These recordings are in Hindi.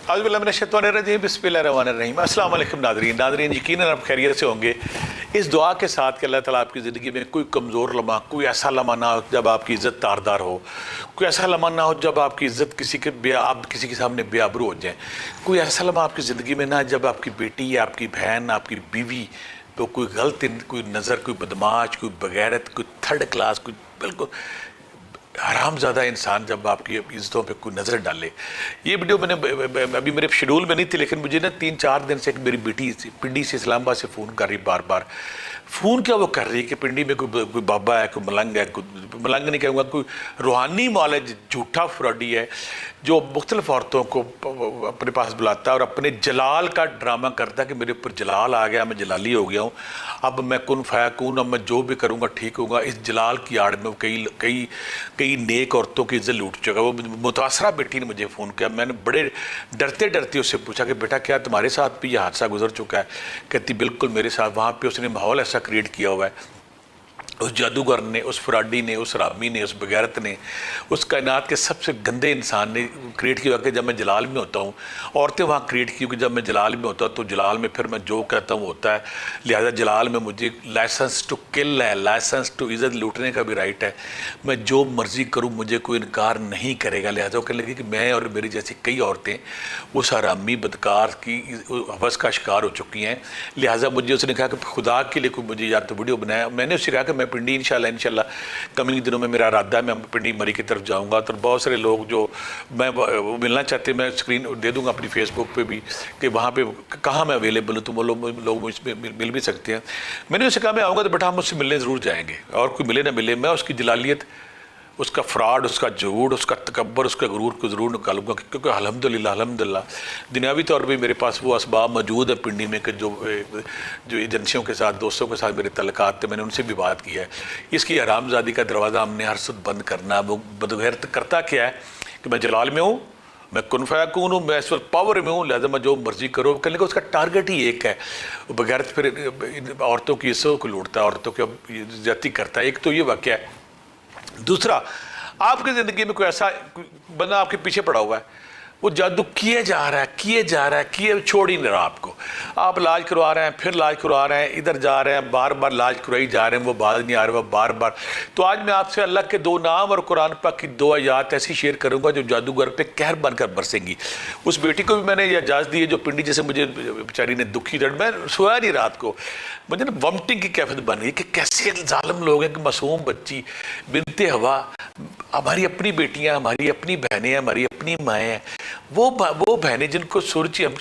बिस्मिल्लाहिर्रहमानिर्रहीम। अस्सलाम वालेकुम नादरीन, यकीनन आप खैरियत से होंगे। इस दुआ के साथ कि अल्लाह ताला आपकी ज़िंदगी में कोई कमज़ोर लम्हा, कोई ऐसा लम्हा ना हो जब आपकी इज़्ज़त तारदार हो, कोई ऐसा लम्हा ना हो जब आपकी इज़्ज़त आप किसी के सामने बेआबरू हो जाए, कोई ऐसा लम्हा आपकी ज़िंदगी में ना जब आपकी बेटी या आपकी बहन, आपकी बीवी तो कोई गलत, कोई नज़र, कोई बदमाश, कोई बगैरत, कोई थर्ड क्लास, कोई बिल्कुल हरामज़्यादा इंसान जब आपकी इज़्ज़तों पे कोई नज़र डाले। ये वीडियो मैंने अभी मेरे शेड्यूल में नहीं थी, लेकिन मुझे ना 3-4 दिन से एक मेरी बेटी पिंडी से इस्लामाबाद से फ़ोन कर रही, बार बार फ़ोन क्या वो कर रही है कि पिंडी में कोई बाबा है, कोई मलंग है, कोई मलंग नहीं कहूँगा, कोई रूहानी मौलवी झूठा फ्रॉडी है जो मुख्तलिफ़ औरतों को अपने पास बुलाता है और अपने जलाल का ड्रामा करता है कि मेरे ऊपर जलाल आ गया, मैं जलाली हो गया हूँ, अब मैं कुन फयाकून, अब मैं जो भी करूँगा ठीक होगा। इस जलाल की आड़ में कई नेक औरतों की इज्जत लूट चुका। वो मुतासरा बेटी ने मुझे फ़ोन किया, मैंने बड़े डरते डरते उससे पूछा कि बेटा क्या तुम्हारे साथ भी यह हादसा गुजर चुका है? कहती बिल्कुल मेरे साथ। वहाँ पे उसने माहौल ऐसा क्रिएट किया हुआ है, उस जादूगर ने, उस फ्राडी ने, उस रामी ने, उस बगैरत ने, उस कायनात के सबसे गंदे इंसान ने क्रिएट किया कि जब मैं जलाल में होता हूँ, औरतें वहाँ क्रिएट की कि जब मैं जलाल में होता हूँ तो जलाल में फिर मैं जो कहता हूँ होता है, लिहाजा जलाल में मुझे लाइसेंस टू किल है, लाइसेंस टू इज़्ज़त लूटने का भी राइट है, मैं जो मर्ज़ी करूँ मुझे कोई इनकार नहीं करेगा। लिहाजा वो कहने लगी कि मैं और मेरी जैसी कई औरतें उस हरामी बदकार की हवस का शिकार हो चुकी हैं। लिहाजा मुझे उसने कहा कि खुदा के लिए कोई मुझे या तो वीडियो बनाया। मैंने उससे कहा कि मैं पिंडी इंशाल्लाह कमिंग दिनों में मेरा इरादा है, मैं पिंडी मरी की तरफ जाऊंगा। तो बहुत सारे लोग जो मैं मिलना चाहते हैं, मैं स्क्रीन दे दूंगा अपनी फेसबुक पे भी कि वहाँ पे कहाँ मैं अवेलेबल हूँ, तो वो लोग मुझसे मिल भी सकते हैं। मैंने उससे कहा मैं आऊँगा तो बेटा हम मुझसे मिलने ज़रूर जाएंगे, और कोई मिले ना मिले मैं उसकी जलालियत, उसका फ्रॉड, उसका झूठ, उसका तकब्बर, उसका गुरूर को ज़रूर निकालूंगा। क्योंकि अल्हम्दुलिल्लाह दुनियावी तौर पे मेरे पास वो असबाब मौजूद है पिंडी में कि जो एजेंसियों के साथ, दोस्तों के साथ मेरे तल्लुकात थे, मैंने उनसे भी बात की है। इसकी हरामज़ादी का दरवाज़ा हमने हर सुध बंद करना। वो बदगैरत करता क्या है कि मैं जलाल में हूँ, मैं कुन फयाकून हूँ, मैं इस वक्त पावर में हूँ, लिहाजा मैं जो मर्जी करो करने का उसका टारगेट ही एक है। बगैरत फिर औरतों की इज्जत को लूटता है, औरतों की ज्यादती करता है। एक तो ये वाक़या है। दूसरा, आपकी ज़िंदगी में कोई ऐसा बंदा आपके पीछे पड़ा हुआ है, वो जादू किए जा रहा है, छोड़ ही नहीं रहा आपको। आप इलाज करवा रहे हैं, फिर इलाज करवा रहे हैं, इधर जा रहे हैं, बार बार इलाज करवाई जा रहे हैं, वो बात नहीं आ रहा, वो बार बार। तो आज मैं आपसे अल्लाह के 2 नाम और कुरान पाक की 2 आयत ऐसी शेयर करूंगा जो जादूगर पे कहर बनकर बरसेंगी। उस बेटी को भी मैंने ये इजाज़त दी है जो पिंडी जैसे मुझे बेचारी ने दुखी रट, मैं सोया नहीं रात को, मुझे ना वॉमिटिंग की कैफियत बन गई कि कैसे जालिम लोग हैं कि मासूम बच्ची बिनते हवा, हमारी अपनी बेटियां, हमारी अपनी बहनें हैं, हमारी अपनी माएँ हैं, वो बहनें जिनको सूरज, हम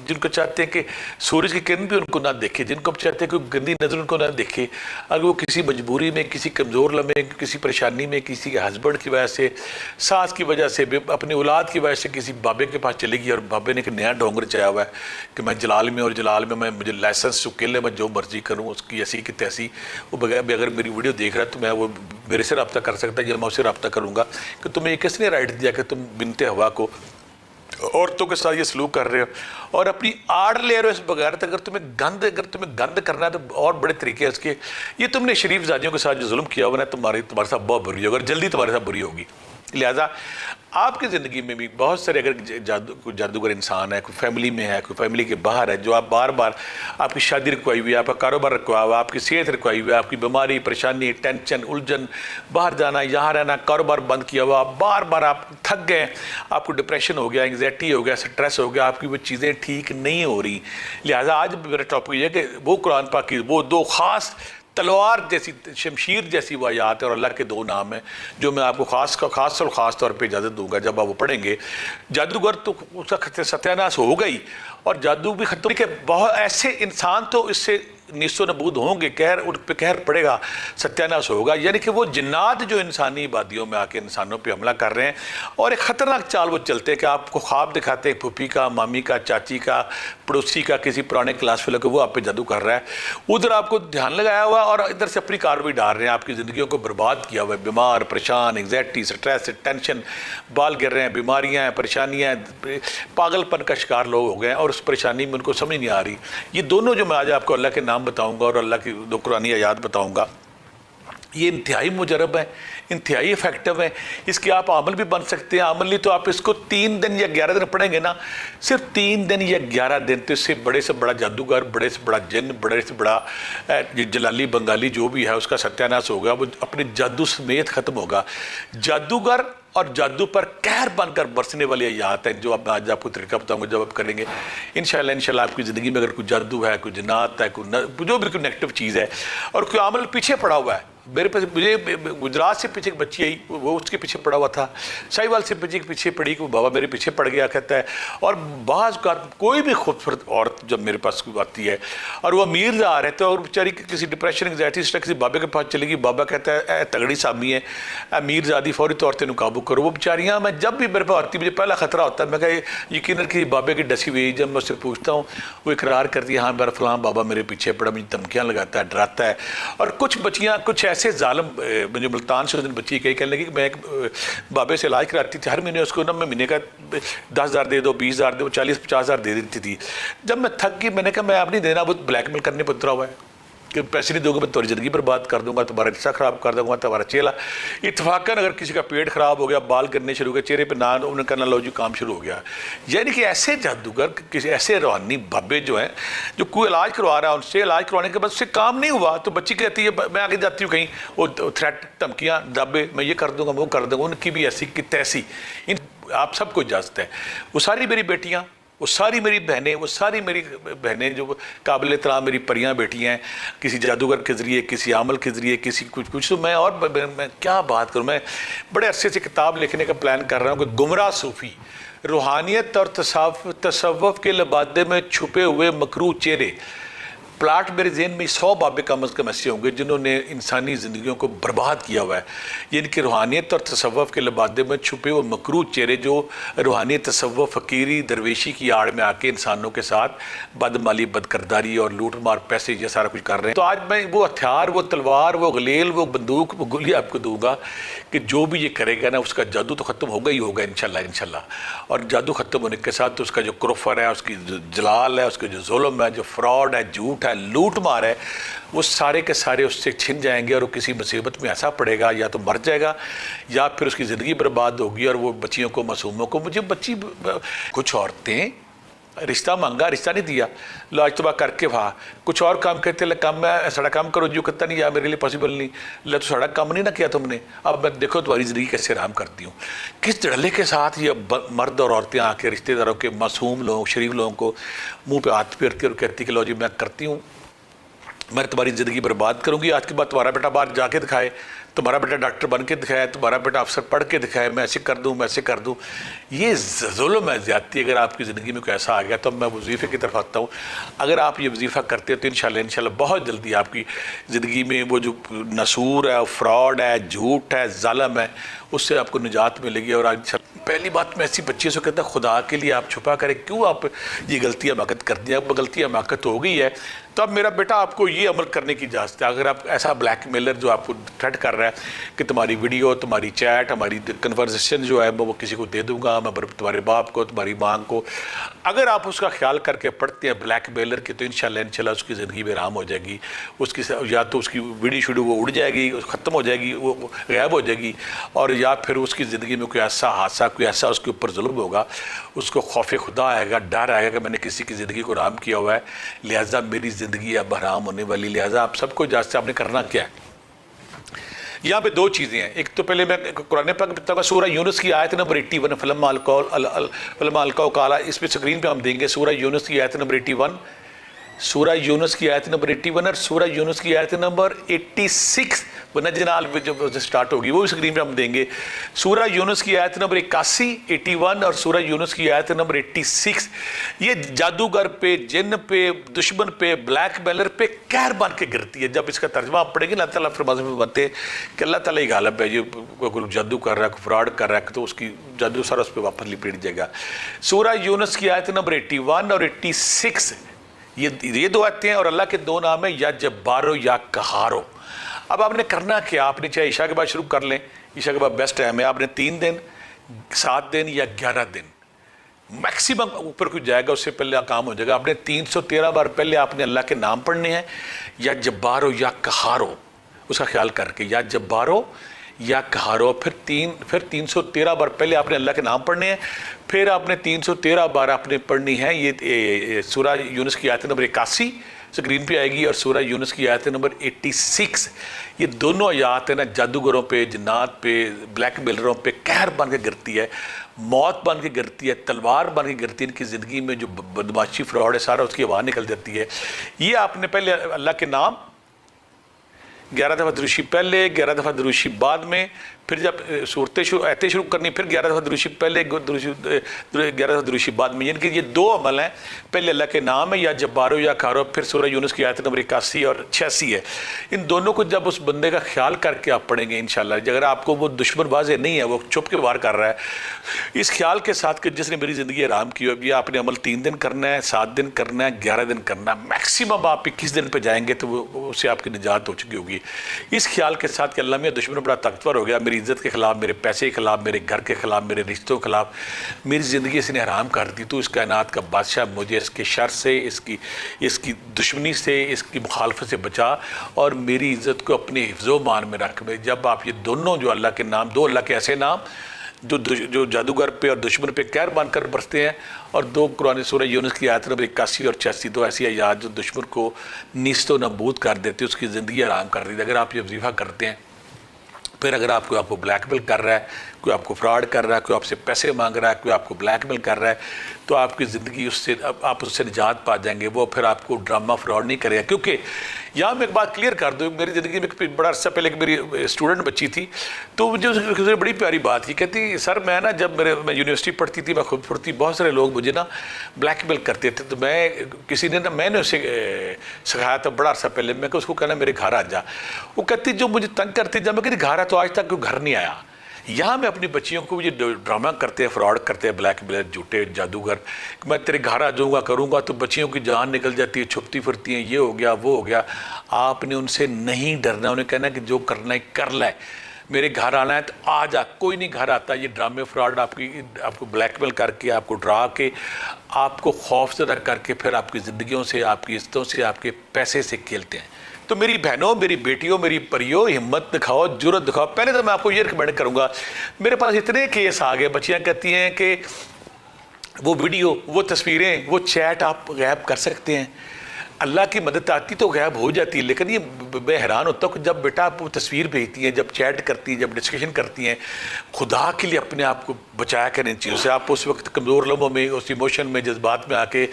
जिनको चाहते हैं कि सूरज की किरण भी उनको ना देखे, जिनको हम चाहते हैं कि गंदी नज़र उनको ना देखे, अगर वो किसी मजबूरी में, किसी कमज़ोर लम्हे, किसी परेशानी में, किसी के हस्बैंड की वजह से, सास की वजह से, अपनी औलाद की वजह से किसी बाबे के पास चलेगी और बाबे ने एक नया ढोंग रचाया हुआ है कि मैं जलाल में, और जलाल में मुझे लाइसेंस टू किल है, मैं जो मर्जी करूँ, उसकी ऐसी की तैसी। वो बगैर अगर मेरी वीडियो देख रहा है तो मैं वो मेरे से रब्ता कर सकता है या मैं उससे रब्ता करूँगा कि तुम्हें किसने राइट दिया कि तुम बिनते हवा को औरतों के साथ ये सलूक कर रहे हो और अपनी आड़ ले रहे हो इस बगैरत। अगर तुम्हें गंद करना है तो और बड़े तरीके हैं इसके। ये तुमने शरीफ जादियों के साथ जो जुल्म किया हुआ ना, तुम्हारे साथ बहुत बुरी होगी और जल्दी तुम्हारे साथ बुरी होगी। लिहाजा आपकी ज़िंदगी में भी बहुत सारे अगर कोई जादूगर इंसान है, कोई फैमिली में है, कोई फैमिली के बाहर है, जो आप बार बार आपकी शादी रुकवाई हुई है, आपका कारोबार रुकवा हुआ, आपकी सेहत रुकवाई हुई है, आपकी बीमारी, परेशानी, टेंशन, उलझन, बाहर जाना, यहाँ रहना, कारोबार बंद किया हुआ, बार बार आप थक गए, आपको डिप्रेशन हो गया, एंग्जाइटी हो गया, स्ट्रेस हो गया, आपकी वो चीज़ें ठीक नहीं हो रही। लिहाजा आज मेरा टॉपिक ये है कि वो कुरान पाक की वो 2 ख़ास तलवार जैसी, शमशीर जैसी वो आयात है और अल्लाह के 2 नाम हैं जो मैं आपको ख़ास तौर पे इजाज़त दूंगा। जब आप वो पढ़ेंगे, जादूगर तो उसका सत्यानाश होगा ही और जादू भी खत्म के बहुत ऐसे इंसान तो इससे निस्सो नबूद होंगे, कहर उन पर कहर पड़ेगा, सत्यानाश होगा। यानी कि वो जिन्नात जो इंसानी आबादियों में आके इंसानों पे हमला कर रहे हैं और एक ख़तरनाक चाल वो चलते हैं कि आपको ख्वाब दिखाते हैं फूफी का, मामी का, चाची का, पड़ोसी का, किसी पुराने क्लास फेलो को, वो आप पे जादू कर रहा है, उधर आपको ध्यान लगाया हुआ और इधर से अपनी कार्रवाई डाल रहे हैं, आपकी ज़िंदगियों को बर्बाद किया हुआ है। बीमार, परेशान, एंग्जाइटी, स्ट्रेस, टेंशन, बाल गिर रहे हैं, बीमारियाँ हैं, परेशानियाँ, पागलपन का शिकार लोग हो गए हैं और उस परेशानी में उनको समझ नहीं आ रही। ये दोनों जो मैं आज आपको अल्लाह के नाम बताऊंगा और अल्लाह की 2 कुरानी आयात बताऊंगा, ये इंतहाई मुजरब है, इंतहाई इफेक्टिव है। इसके आप अमल भी बन सकते हैं। अमल नहीं तो आप इसको 3 दिन या 11 दिन पढ़ेंगे ना, सिर्फ 3 दिन या 11 दिन, तो इससे बड़े से बड़ा जादूगर, बड़े से बड़ा जिन, बड़े से बड़ा जलाली बंगाली जो भी है उसका सत्यानाश होगा। वो अपने जादू समेत ख़त्म होगा। जादूगर और जादू पर कहर बनकर बरसने वाली आयात हैं जो अब मैं आज आपको तरीका बताऊंगा जब आप करेंगे। इंशाल्लाह आपकी ज़िंदगी में अगर कोई जादू है, कोई जन्नात है, जो भी कोई नेगेटिव चीज़ है और कोई अमल पीछे पड़ा हुआ है। मेरे पास मुझे गुजरात से पीछे एक बच्ची आई, वो उसके पीछे पड़ा हुआ था। साहिवाल से पीछे पड़ी कि वो बाबा मेरे पीछे पड़ गया कहता है। और बाज़ का कोई भी खूबसूरत औरत जब मेरे पास आती है और वो अमीर आ रहे थे और बेचारी किसी डिप्रेशन एंग्जाइटी से किसी बाबे के पास चली गई, बाबा कहता है तगड़ी सामी है, अमीर ज़ादी फौरी तौर पर काबू करो। वो बेचारियाँ, मैं जब भी मेरे पास आती मुझे पहला ख़तरा होता है, मैं कहा यकीन किसी बाबे की डसी हुई। जब मैं उससे पूछता हूँ वो इकरार करती है, हाँ मेरा फलां बाबा मेरे पीछे पड़ा, मुझे धमकियाँ लगाता है, डराता है। और कुछ बच्चियाँ कुछ ऐसे जालम, मुझे मुल्तान से दिन बच्ची कही कहने लगी कि मैं एक बाबे से इलाज कराती थी, हर महीने उसको ना मैं महीने का 10,000 दे दो, 20,000 दे दो, 40-50,000 दे देती थी। जब मैं थक गई मैंने कहा मैं आप नहीं देना, वो ब्लैकमेल करने पर उतरा हुआ है कि पैसे नहीं दोगे मैं तुम्हारी ज़िंदगी बर्बाद कर दूंगा, तुम्हारा रिश्ता ख़राब कर दूंगा, तुम्हारा चेहरा। इत्तफाकन अगर किसी का पेट ख़राब हो गया, बाल गिरने शुरू हो गए, चेहरे पे ना उन्हें करना लो जी काम शुरू हो गया। यानी कि ऐसे जादूगर, किसी ऐसे रूहानी बाबे जो हैं जो कोई इलाज करवा रहा है, उनसे इलाज करवाने के बाद उससे काम नहीं हुआ तो बच्ची कहती है मैं आगे जाती हूँ कहीं, वो थ्रेट, धमकियाँ, दावे, मैं ये कर दूँगा वो कर दूँगा। उनकी भी ऐसी कि तैसी इन आप सबको इजाज़त है। वो सारी मेरी बेटियाँ, वो सारी मेरी बहनें, वो सारी मेरी बहनें जो काबिल एहतराम मेरी परियां बेटियां हैं, किसी जादूगर के ज़रिए, किसी अमल के ज़रिए, किसी कुछ तो मैं और मैं क्या बात करूं। मैं बड़े अरसे से किताब लिखने का प्लान कर रहा हूं कि गुमराह सूफ़ी, रूहानियत और तसव्वुफ़ के लबादे में छुपे हुए मकरूह चेहरे। प्लाट मेरे जहन में 100 बाबे कम अज़ कम ऐसे होंगे जिन्होंने इंसानी ज़िंदगियों को बर्बाद किया हुआ है। यानी कि रूहानियत और तसव्वुफ़ के लबादे में छुपे हुए मकरूह चेहरे जो रूहानियत, तसव्वुफ़, फ़कीरी, दरवेशी की आड़ में आके इंसानों के साथ बदमाली, बदकरदारी और लूट मार, पैसे, ये सारा कुछ कर रहे हैं। तो आज मैं वो हथियार, वो तलवार, वो गलेल, वो बंदूक, वो गोली आपको दूंगा कि जो भी ये करेगा ना उसका जादू तो ख़त्म होगा ही होगा इंशाल्लाह। और जादू ख़त्म होने के साथ तो उसका जो कुफ्र है, उसकी जो जलाल है, उसका जो जुल्म है, जो फ्रॉड है, झूठ है, लूट मार है, वो सारे के सारे उससे छिन जाएंगे और वो किसी मुसीबत में ऐसा पड़ेगा, या तो मर जाएगा या फिर उसकी ज़िंदगी बर्बाद होगी। और वो बच्चियों को, मासूमों को, मुझे बच्ची कुछ औरतें रिश्ता मांगा, रिश्ता नहीं दिया, लाज तबाह करके वहाँ कुछ और काम कहते ले काम में साड़ा काम करो जो करता नहीं, या मेरे लिए पॉसिबल नहीं, ले तो साड़ा काम नहीं ना किया तुमने, अब मैं देखो तुम्हारी ज़िंदगी कैसे आराम करती हूँ। किस धड़ल्ले के साथ ये मर्द और औरतें आके रिश्तेदारों के, मासूम लोगों, शरीफ लोगों को मुँह पर हाथ फेरती और कहती कि लो जी मैं करती हूँ, मैं तुम्हारी ज़िंदगी बर्बाद करूँगी। आज के बाद तुम्हारा बेटा बाहर जाके दिखाए, तुम्हारा बेटा डॉक्टर बन के दिखाए, तुम्हारा बेटा अफसर पढ़ के दिखाए, मैं ऐसे कर दूँ, मैं ऐसे कर दूँ। ये जुल्म है, ज़्यादती। अगर आपकी ज़िंदगी में कोई ऐसा आ गया तो मैं वजीफ़े की तरफ आता हूँ। अगर आप ये वजीफ़ा करते हो तो इंशाल्लाह बहुत जल्दी आपकी ज़िंदगी में वो जो नसूर है, फ्रॉड है, झूठ है, ज़ालम है, उससे आपको निजात मिलेगी। और आज पहली बात मैं ऐसी बच्ची से कहता खुदा के लिए आप छुपा करें, क्यों आप ये गलतियाँ हमाकत कर दी। अब गलतियाँ हमाकत हो गई है तो अब मेरा बेटा आपको ये अमल करने की इजाज़त है। अगर आप ऐसा ब्लैकमेलर जो आपको थ्रेट कर रहा है कि तुम्हारी वीडियो, तुम्हारी चैट, हमारी कन्वर्सेशन जो है वो किसी को दे दूंगा, मैं तुम्हारे बाप को, तुम्हारी माँ को, अगर आप उसका ख्याल करके पढ़ते हैं ब्लैकमेलर के, तो इंशाल्लाह उसकी ज़िंदगी में आराम हो जाएगी। उसकी या तो उसकी वीडियो वो उड़ जाएगी, ख़त्म हो जाएगी, वो गायब हो जाएगी, और या फिर उसकी ज़िंदगी में कोई ऐसा हादसा, कोई ऐसा उसके ऊपर जुल्म होगा, उसको खौफ खुदा आएगा, डर आएगा कि मैंने किसी की ज़िंदगी को हराम किया हुआ है, लिहाजा मेरी ज़िंदगी अब हराम होने वाली। लिहाजा आप सबको इजाज़त, आपने करना क्या है। यहाँ पे 2 चीज़ें हैं। एक तो पहले मैं कुरान पाक बताऊँगा, सूरह यूनुस की आयत नंबर 81, फलम्मा अलक़ौ क़ाला, इस पर स्क्रीन पे हम देंगे सूरह यूनुस की आयत नंबर 81, सूरह यूनुस की आयत नंबर 81 और सूरह यूनुस की आयत नंबर 86 नजनाल जो स्टार्ट होगी वो भी स्क्रीन पे हम देंगे। सूरह यूनुस की आयत नंबर 81, 81 और सूरह यूनुस की आयत नंबर 86। ये जादूगर पे, जिन पे, दुश्मन पे, ब्लैकमेलर पे कहर बन के गिरती है। जब इसका तर्जमा आप पढ़ेंगे ना, अल्लाह ताला फरमाते में बनते कि अल्लाह ताला ही गालिब है, ये कोई जादू कर रहा है, फ्रॉड कर रहा है, तो उसकी जादू सारा उस पर वापस लिपेट जाएगा। सूरह यूनुस की आयत नंबर 81 और 86, ये 2 आयतें हैं और अल्लाह के 2 नाम है, या जब्बारो या कहारो। अब आपने करना क्या, आपने चाहे ईशा के बाद शुरू कर लें, ईशा के बाद बेस्ट टाइम है, आपने 3 दिन, 7 दिन या 11 दिन मैक्सिमम, ऊपर कुछ जाएगा उससे पहले काम हो जाएगा। आपने 313 बार पहले आपने अल्लाह के नाम पढ़ने हैं, या जब्बारो या कहारो, उसका ख्याल करके, या जब्बारो या कहारो। फिर 313 बार पहले आपने अल्लाह के नाम पढ़ने हैं, फिर आपने 313 बार आपने पढ़नी है ये सूरा यूनुस की आयत नंबर 81 स्क्रीन पे आएगी, और सूरा यूनुस की आयत नंबर 86। ये दोनों आयात है ना जादूगरों पे, जिन्नात पे, ब्लैक मेलरों पे कहर बन के गिरती है, मौत बन के गिरती है, तलवार बन के गिरती है। इनकी ज़िंदगी में जो बदमाशी फ्रॉड है सारा उसकी आवाज़ निकल जाती है। ये आपने पहले अल्लाह के नाम 11 दफ़ा दुरूशी पहले, 11 दफ़ा दुरूशी बाद में, फिर जब आयतें शुरू करनी फिर 11 दफ़ा दुरूशी पहले, 11 दफ़ा दुरूशी बाद में। यानी कि ये दो अमल हैं, पहले अल्लाह के नाम है या जब्बारो या खारो, फिर सूरह यूनुस की आयत नंबर 81 और 86 है। इन दोनों को जब उस बंदे का ख्याल करके आप पढ़ेंगे इंशाल्लाह, अगर आपको वो दुश्मन वाज़े नहीं है, वो छुप के वार कर रहा है, इस ख्याल के साथ कि जिसने मेरी ज़िंदगी आराम की हो, ये आपने अमल 3 दिन करना है, 7 दिन करना है, 11 दिन करना है, मैक्सिमम आप 21 दिन पर जाएंगे तो वो उससे आपकी निजात हो चुकी होगी। इस ख्याल के साथ कि अल्लाह में दुश्मन बड़ा ताकतवर हो गया, मेरी इज़्ज़त के ख़िलाफ़, मेरे पैसे के ख़िलाफ़, मेरे घर के ख़िलाफ़, मेरे रिश्तों के ख़िलाफ़, मेरी ज़िंदगी इसने हराम कर दी, तो इस कायनात का बादशाह मुझे इसके शर से, इसकी दुश्मनी से, इसकी मुखालफत से बचा और मेरी इज़्ज़त को अपने हिफ्ज़ो मान में रख। जब आप ये दोनों जो अल्लाह के नाम, दो अल्लाह के ऐसे नाम जो जादूगर पे और दुश्मन पे कहर बांध कर बरसते हैं, और दो कुरान सूरह यूनुस की आयत नंबर 81 और 86, दो ऐसी आयात जो दुश्मन को नीस्तो नबूद कर देती है, उसकी ज़िंदगी आराम कर देती है। अगर आप ये वजीफ़ा करते हैं, फिर अगर आपको ब्लैकमेल कर रहा है, कोई आपको फ्रॉड कर रहा है, कोई आपसे पैसे मांग रहा है, कोई आपको ब्लैकमेल कर रहा है, तो आपकी ज़िंदगी उससे आप उससे निजात पा जाएंगे। वो फिर आपको ड्रामा फ्रॉड नहीं करेगा। क्योंकि यहाँ मैं एक बात क्लियर कर दूँ, मेरी ज़िंदगी में बड़ा अर्सा पहले मेरी स्टूडेंट बच्ची थी, तो मुझे उससे बड़ी प्यारी बात थी। कहती सर मैं ना जब मैं यूनिवर्सिटी पढ़ती थी, मैं खुद पढ़ती, बहुत सारे लोग मुझे ना ब्लैकमेल करते थे, तो मैंने उसे सिखाया था बड़ा अर्सा पहले, मैं उसको कहना मेरे घर आ जा। वो कहती जो मुझे तंग करती, जब मैं कहती घर आ, तो आज तक कोई घर नहीं आया। यहाँ मैं अपनी बच्चियों को ये ड्रामा करते हैं, फ्रॉड करते हैं, ब्लैकमेलर, झूठे जादूगर, मैं तेरे घर आ जाऊँगा करूँगा, तो बच्चियों की जान निकल जाती है, छुपती फिरती हैं, ये हो गया वो हो गया। आपने उनसे नहीं डरना, उन्हें कहना कि जो करना है कर ले, मेरे घर आना है तो आ जा। कोई नहीं घर आता। ये ड्रामे फ्रॉड आपको ब्लैकमेल करके, आपको डरा के, आपको खौफजदा करके फिर आपकी ज़िंदगियों से, आपकी इज्जतों से, आपके पैसे से खेलते हैं। तो मेरी बहनों, मेरी बेटियों, मेरी परियों, हिम्मत दिखाओ, जुर्रत दिखाओ। पहले तो मैं आपको ये रिकमेंड करूँगा, मेरे पास इतने केस आ गए, बच्चियाँ कहती हैं कि वो वीडियो, वो तस्वीरें, वो चैट आप गायब कर सकते हैं। अल्लाह की मदद आती तो गायब हो जाती है, लेकिन ये मैं हैरान होता हूँ कि जब बेटा आप वो तस्वीर भेजती हैं, जब चैट करती हैं, जब डिस्कशन करती हैं, खुदा के लिए अपने आप को बचाया करें इन चीज़ों से। आप उस वक्त कमज़ोर लम्हों में, उस इमोशन में, जज्बात में आके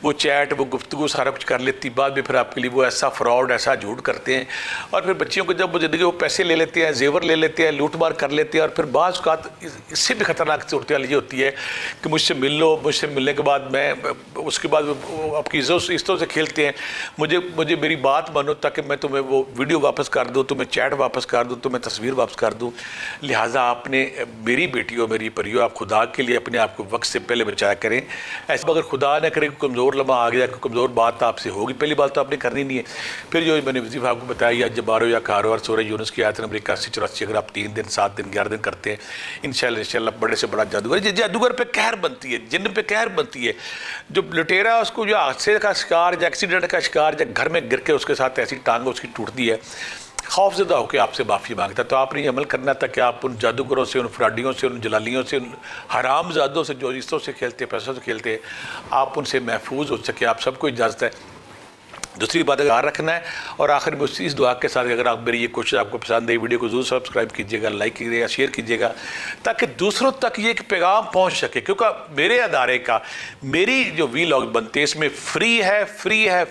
वो चैट, वो गुफ्तगू सारा कुछ कर लेती, बाद में फिर आपके लिए वो ऐसा फ्रॉड, ऐसा झूठ करते हैं। और फिर बच्चियों को जब वो ज़िंदगी वो पैसे ले लेते हैं, जेवर ले लेते हैं, लूट मार कर लेते हैं। और फिर बाज़ औक़ात इससे भी ख़तरनाक सूरत हाल ये होती है कि मुझसे मिल लो, मुझसे मिलने के बाद उसके बाद आपकी इज्जतों से खेलते हैं। मुझे मेरी बात मानो ताकि मैं तुम्हें वो वीडियो वापस कर दूँ, तुम्हें चैट वापस कर दूँ, तुम्हें तस्वीर वापस कर दूँ। लिहाजा आपने, मेरी बेटियों, मेरी परियों, आप खुदा के लिए अपने आप को वक्त से पहले बचाया करें। ऐसे अगर खुदा न करे कमज़ोर लम्हा आ गया, कमज़ोर बात आपसे होगी, पहली बात तो आपने करनी नहीं है। फिर जो मैंने वजीफ़ा आपको बताया, या जबारो या कारो और सूरह यूनुस की आयत नंबर 81-84, अगर आप 3 दिन, 7 दिन, 11 दिन करते हैं, इंशाल्लाह बड़े से बड़ा जादूगर, जादूगर पे कहर बनती है, जिन्न पे कहर बनती है। जो लुटेरा उसको जो हादसे का शिकार या एक्सीडेंट का शिकार, जब घर में गिर के उसके साथ ऐसी टांग उसकी टूटती है, खौफजदा होकर आपसे माफ़ी मांगता है, तो आपने ये अमल करना था कि आप उन जादूगरों से, उन फ्राडियों से, उन जलालियों से, उन हरामजादों से जो रिश्तों से खेलते, पैसों से खेलते, आप उनसे महफूज हो सके। आप सबको इजाज़त है। दूसरी बात याद रखना है। और आखिर में इस दुआ के साथ, अगर आप मेरी ये कोशिश आपको पसंद है, वीडियो को ज़रूर सब्सक्राइब कीजिएगा, लाइक कीजिएगा, शेयर कीजिएगा, ताकि दूसरों तक ये एक पैगाम पहुंच सके। क्योंकि मेरे अदारे का, मेरी जो वीलॉग बनते हैं इसमें फ्री है